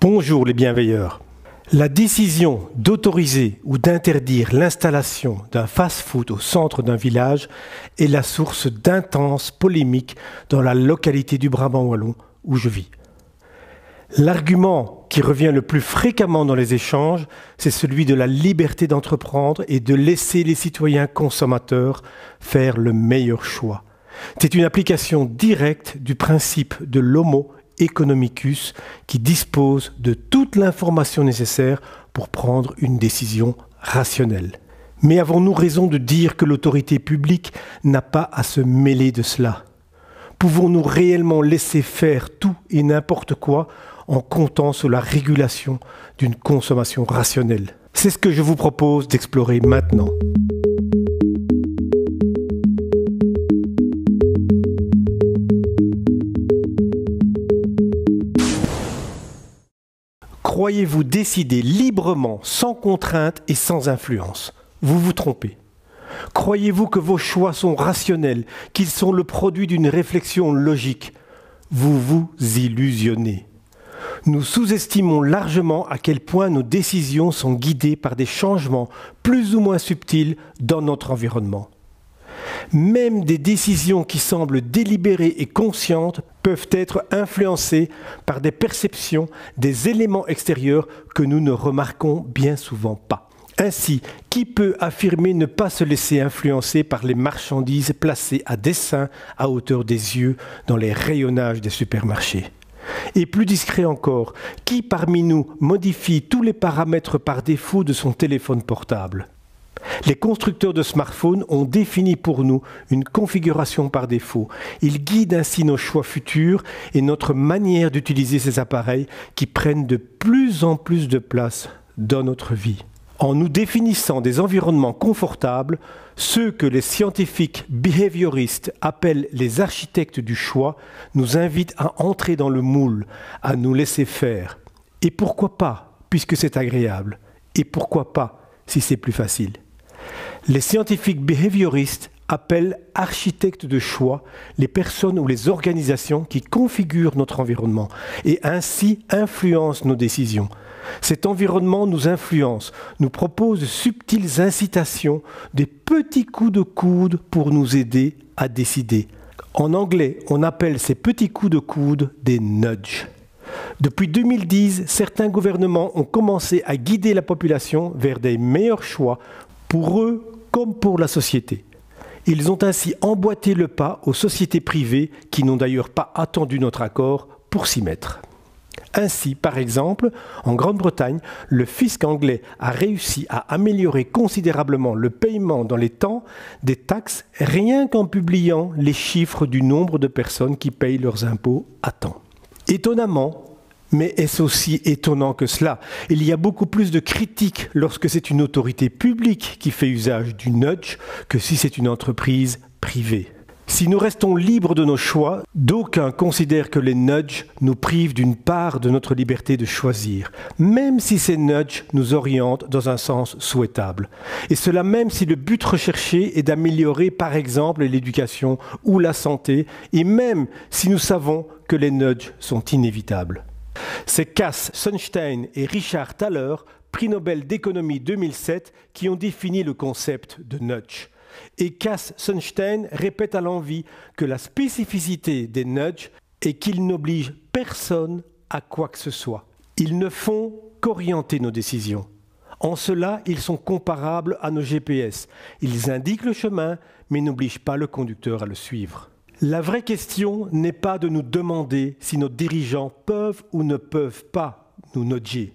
Bonjour les bienveilleurs. La décision d'autoriser ou d'interdire l'installation d'un fast-food au centre d'un village est la source d'intenses polémiques dans la localité du Brabant wallon où je vis. L'argument qui revient le plus fréquemment dans les échanges, c'est celui de la liberté d'entreprendre et de laisser les citoyens consommateurs faire le meilleur choix. C'est une application directe du principe de l'homo economicus qui dispose de toute l'information nécessaire pour prendre une décision rationnelle. Mais avons-nous raison de dire que l'autorité publique n'a pas à se mêler de cela? Pouvons-nous réellement laisser faire tout et n'importe quoi en comptant sur la régulation d'une consommation rationnelle? C'est ce que je vous propose d'explorer maintenant. Croyez-vous décider librement, sans contrainte et sans influence? Vous vous trompez. Croyez-vous que vos choix sont rationnels, qu'ils sont le produit d'une réflexion logique? Vous vous illusionnez. Nous sous-estimons largement à quel point nos décisions sont guidées par des changements plus ou moins subtils dans notre environnement. Même des décisions qui semblent délibérées et conscientes peuvent être influencées par des perceptions, des éléments extérieurs que nous ne remarquons bien souvent pas. Ainsi, qui peut affirmer ne pas se laisser influencer par les marchandises placées à dessein à hauteur des yeux dans les rayonnages des supermarchés? Et plus discret encore, qui parmi nous modifie tous les paramètres par défaut de son téléphone portable? Les constructeurs de smartphones ont défini pour nous une configuration par défaut. Ils guident ainsi nos choix futurs et notre manière d'utiliser ces appareils qui prennent de plus en plus de place dans notre vie. En nous définissant des environnements confortables, ceux que les scientifiques behavioristes appellent les architectes du choix nous invitent à entrer dans le moule, à nous laisser faire. Et pourquoi pas, puisque c'est agréable? Et pourquoi pas, si c'est plus facile? Les scientifiques behavioristes appellent architectes de choix les personnes ou les organisations qui configurent notre environnement et ainsi influencent nos décisions. Cet environnement nous influence, nous propose de subtiles incitations, des petits coups de coude pour nous aider à décider. En anglais, on appelle ces petits coups de coude des nudges. Depuis 2010, certains gouvernements ont commencé à guider la population vers des meilleurs choix pour eux comme pour la société. Ils ont ainsi emboîté le pas aux sociétés privées qui n'ont d'ailleurs pas attendu notre accord pour s'y mettre. Ainsi, par exemple, en Grande-Bretagne, le fisc anglais a réussi à améliorer considérablement le paiement dans les temps des taxes rien qu'en publiant les chiffres du nombre de personnes qui payent leurs impôts à temps. Étonnamment, mais est-ce aussi étonnant que cela? Il y a beaucoup plus de critiques lorsque c'est une autorité publique qui fait usage du nudge que si c'est une entreprise privée. Si nous restons libres de nos choix, d'aucuns considèrent que les nudges nous privent d'une part de notre liberté de choisir, même si ces nudges nous orientent dans un sens souhaitable. Et cela même si le but recherché est d'améliorer par exemple l'éducation ou la santé, et même si nous savons que les nudges sont inévitables. C'est Cass Sunstein et Richard Thaler, prix Nobel d'économie 2007, qui ont défini le concept de nudge. Et Cass Sunstein répète à l'envi que la spécificité des nudges est qu'ils n'obligent personne à quoi que ce soit. Ils ne font qu'orienter nos décisions. En cela, ils sont comparables à nos GPS. Ils indiquent le chemin, mais n'obligent pas le conducteur à le suivre. La vraie question n'est pas de nous demander si nos dirigeants peuvent ou ne peuvent pas nous nudger,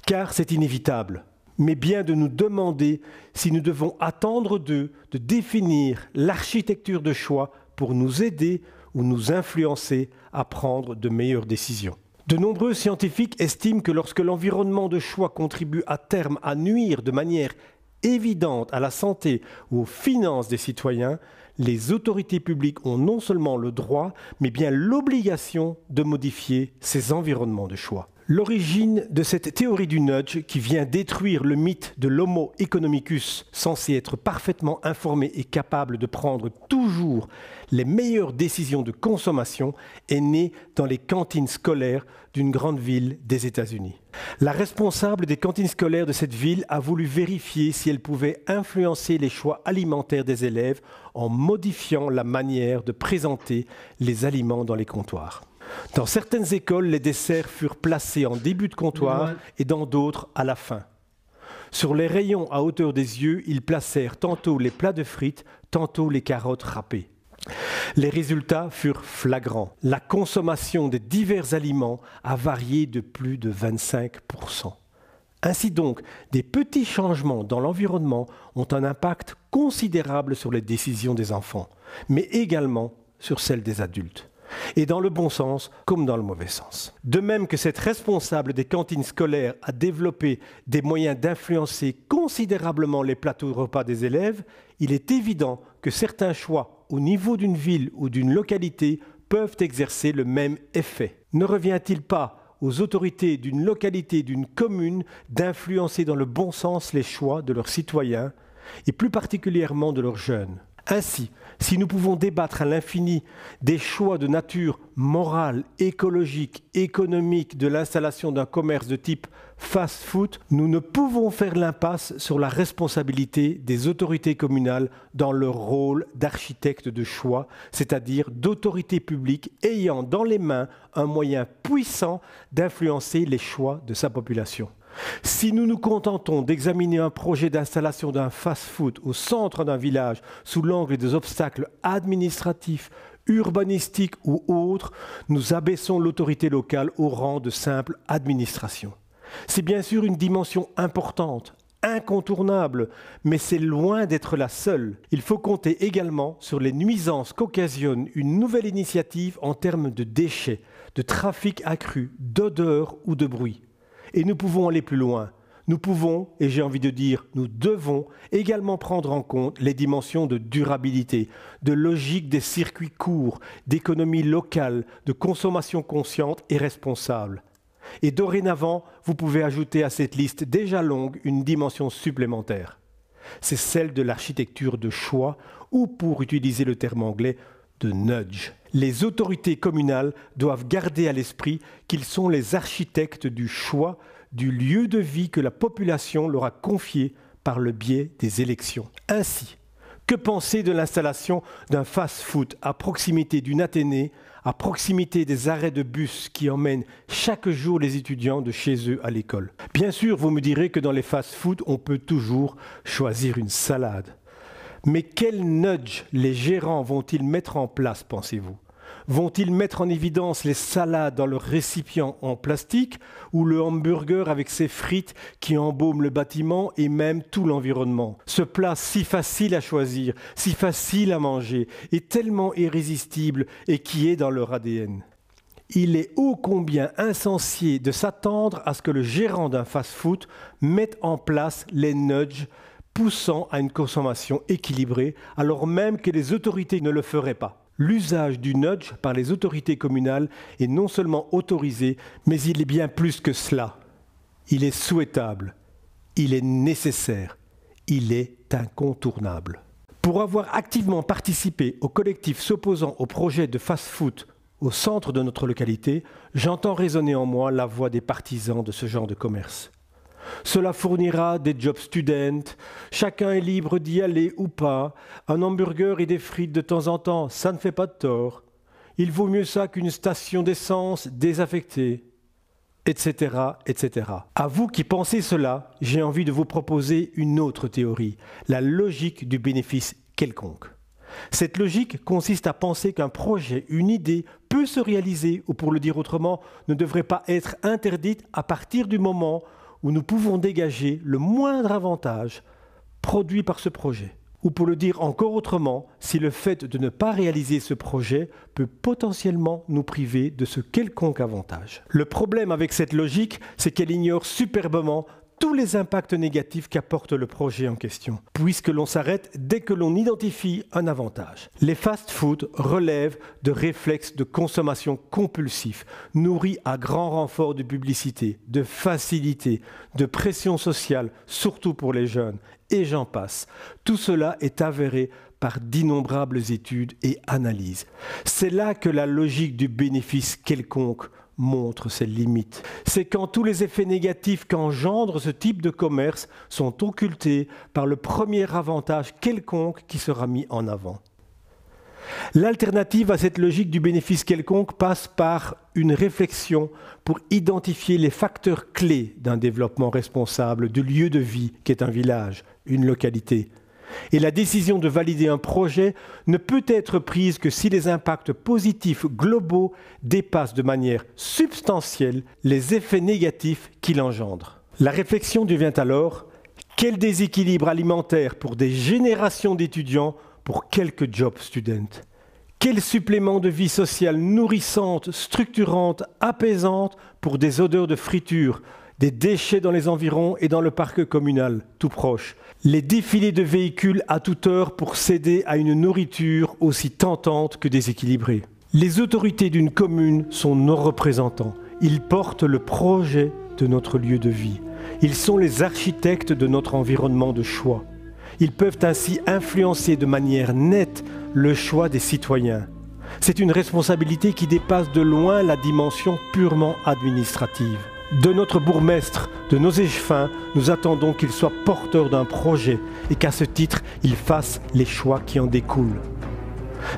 car c'est inévitable, mais bien de nous demander si nous devons attendre d'eux de définir l'architecture de choix pour nous aider ou nous influencer à prendre de meilleures décisions. De nombreux scientifiques estiment que lorsque l'environnement de choix contribue à terme à nuire de manière évidente à la santé ou aux finances des citoyens, les autorités publiques ont non seulement le droit, mais bien l'obligation de modifier ces environnements de choix. L'origine de cette théorie du nudge qui vient détruire le mythe de l'homo economicus censé être parfaitement informé et capable de prendre toujours les meilleures décisions de consommation est née dans les cantines scolaires d'une grande ville des États-Unis. La responsable des cantines scolaires de cette ville a voulu vérifier si elle pouvait influencer les choix alimentaires des élèves en modifiant la manière de présenter les aliments dans les comptoirs. Dans certaines écoles, les desserts furent placés en début de comptoir et dans d'autres à la fin. Sur les rayons à hauteur des yeux, ils placèrent tantôt les plats de frites, tantôt les carottes râpées. Les résultats furent flagrants. La consommation des divers aliments a varié de plus de 25%. Ainsi donc, des petits changements dans l'environnement ont un impact considérable sur les décisions des enfants, mais également sur celles des adultes. Et dans le bon sens comme dans le mauvais sens. De même que cette responsable des cantines scolaires a développé des moyens d'influencer considérablement les plateaux de repas des élèves, il est évident que certains choix au niveau d'une ville ou d'une localité peuvent exercer le même effet. Ne revient-il pas aux autorités d'une localité, d'une commune, d'influencer dans le bon sens les choix de leurs citoyens et plus particulièrement de leurs jeunes ? Ainsi, si nous pouvons débattre à l'infini des choix de nature morale, écologique, économique de l'installation d'un commerce de type fast-food, nous ne pouvons faire l'impasse sur la responsabilité des autorités communales dans leur rôle d'architecte de choix, c'est-à-dire d'autorités publiques ayant dans les mains un moyen puissant d'influencer les choix de sa population. Si nous nous contentons d'examiner un projet d'installation d'un fast-food au centre d'un village sous l'angle des obstacles administratifs, urbanistiques ou autres, nous abaissons l'autorité locale au rang de simple administration. C'est bien sûr une dimension importante, incontournable, mais c'est loin d'être la seule. Il faut compter également sur les nuisances qu'occasionne une nouvelle initiative en termes de déchets, de trafic accru, d'odeur ou de bruit. Et nous pouvons aller plus loin. Nous pouvons, et j'ai envie de dire, nous devons également prendre en compte les dimensions de durabilité, de logique des circuits courts, d'économie locale, de consommation consciente et responsable. Et dorénavant, vous pouvez ajouter à cette liste déjà longue une dimension supplémentaire. C'est celle de l'architecture de choix, ou pour utiliser le terme anglais, de nudge. Les autorités communales doivent garder à l'esprit qu'ils sont les architectes du choix du lieu de vie que la population leur a confié par le biais des élections. Ainsi, que penser de l'installation d'un fast-food à proximité d'une Athénée, à proximité des arrêts de bus qui emmènent chaque jour les étudiants de chez eux à l'école? Bien sûr, vous me direz que dans les fast-foods, on peut toujours choisir une salade. Mais quel nudge les gérants vont-ils mettre en place, pensez-vous? Vont-ils mettre en évidence les salades dans leur récipient en plastique ou le hamburger avec ses frites qui embaument le bâtiment et même tout l'environnement? Ce plat si facile à choisir, si facile à manger, est tellement irrésistible et qui est dans leur ADN. Il est ô combien insensé de s'attendre à ce que le gérant d'un fast-food mette en place les nudges poussant à une consommation équilibrée, alors même que les autorités ne le feraient pas. L'usage du nudge par les autorités communales est non seulement autorisé, mais il est bien plus que cela. Il est souhaitable, il est nécessaire, il est incontournable. Pour avoir activement participé au collectif s'opposant au projet de fast-food au centre de notre localité, j'entends résonner en moi la voix des partisans de ce genre de commerce. Cela fournira des jobs students, chacun est libre d'y aller ou pas, un hamburger et des frites de temps en temps, ça ne fait pas de tort. Il vaut mieux ça qu'une station d'essence désaffectée, etc., etc. À vous qui pensez cela, j'ai envie de vous proposer une autre théorie, la logique du bénéfice quelconque. Cette logique consiste à penser qu'un projet, une idée, peut se réaliser, ou pour le dire autrement, ne devrait pas être interdite à partir du moment où nous pouvons dégager le moindre avantage produit par ce projet. Ou pour le dire encore autrement, si le fait de ne pas réaliser ce projet peut potentiellement nous priver de ce quelconque avantage. Le problème avec cette logique, c'est qu'elle ignore superbement tous les impacts négatifs qu'apporte le projet en question, puisque l'on s'arrête dès que l'on identifie un avantage. Les fast-foods relèvent de réflexes de consommation compulsifs, nourris à grand renfort de publicité, de facilité, de pression sociale, surtout pour les jeunes, et j'en passe. Tout cela est avéré par d'innombrables études et analyses. C'est là que la logique du bénéfice quelconque montre ses limites. C'est quand tous les effets négatifs qu'engendre ce type de commerce sont occultés par le premier avantage quelconque qui sera mis en avant. L'alternative à cette logique du bénéfice quelconque passe par une réflexion pour identifier les facteurs clés d'un développement responsable du lieu de vie qu'est un village, une localité. Et la décision de valider un projet ne peut être prise que si les impacts positifs globaux dépassent de manière substantielle les effets négatifs qu'il engendre. La réflexion devient alors « quel déséquilibre alimentaire pour des générations d'étudiants pour quelques job students ? Quel supplément de vie sociale nourrissante, structurante, apaisante pour des odeurs de friture ? Des déchets dans les environs et dans le parc communal, tout proche. Les défilés de véhicules à toute heure pour céder à une nourriture aussi tentante que déséquilibrée. Les autorités d'une commune sont nos représentants. Ils portent le projet de notre lieu de vie. Ils sont les architectes de notre environnement de choix. Ils peuvent ainsi influencer de manière nette le choix des citoyens. C'est une responsabilité qui dépasse de loin la dimension purement administrative. De notre bourgmestre, de nos échevins, nous attendons qu'il soit porteur d'un projet et qu'à ce titre, il fasse les choix qui en découlent.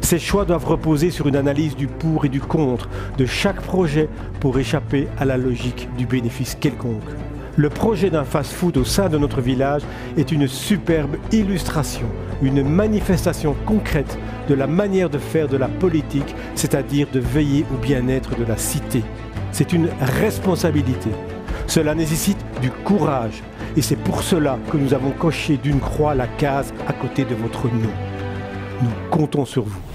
Ces choix doivent reposer sur une analyse du pour et du contre de chaque projet pour échapper à la logique du bénéfice quelconque. Le projet d'un fast-food au sein de notre village est une superbe illustration, une manifestation concrète de la manière de faire de la politique, c'est-à-dire de veiller au bien-être de la cité. C'est une responsabilité. Cela nécessite du courage et c'est pour cela que nous avons coché d'une croix la case à côté de votre nom. Nous comptons sur vous.